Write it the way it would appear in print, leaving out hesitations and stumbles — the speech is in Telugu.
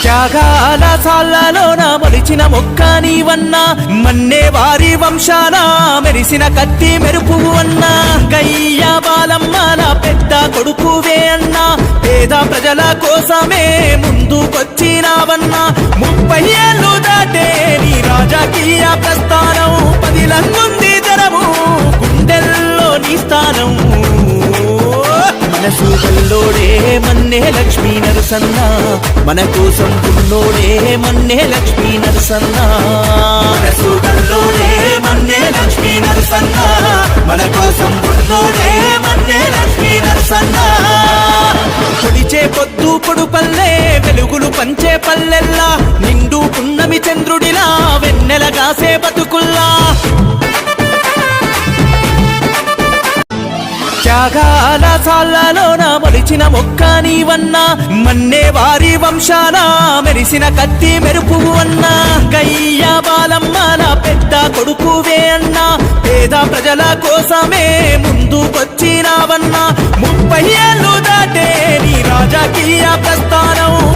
త్యాగాల సాళ్లలోన మొలిచిన మొక్క నీవన్నా, మన్నే వారి వంశాన మెరిసిన కత్తి మెరుపువు అన్నా. గయ్యా బాలమ్మల పెద్ద కొడుకువే అన్నా, పేద ప్రజల కోసమే ముందుకొచ్చినావన్నా. 30 ఏళ్ళు దాటే నీ రాజకీయ ప్రస్థానం, పదిలంగుంది తరము గుండెల్లో నీ స్థానం. మనసు గల్లోడే మన్నే లక్ష్మీ నరసన్న, మన కోసం ఉన్నోడే మన్నే లక్ష్మీ నరసన్న. మనసు గల్లోడే మన్నే లక్ష్మీ నరసన్న, మన కోసం ఉన్నోడే మన్నే లక్ష్మీ నరసన్న. పొడిచే పొద్దు పొడు పల్లె వెలుగులు పంచే పల్లెల్లా, నిండు పున్నమి చంద్రుడిలా వెన్నెల కాసే బతుకుల్లా. త్యాగాల సాళ్లలోన మొలిచిన మొక్క నీవన్నా, మన్నే వారి వంశాన మెరిసిన కత్తి మెరుపువు అన్నా. గయ్యా బాలమ్మల పెద్ద కొడుకువే అన్నా, పేద ప్రజల కోసమే ముందుకొచ్చినావన్నా. 30 ఏళ్ళు దాటే నీ రాజకీయ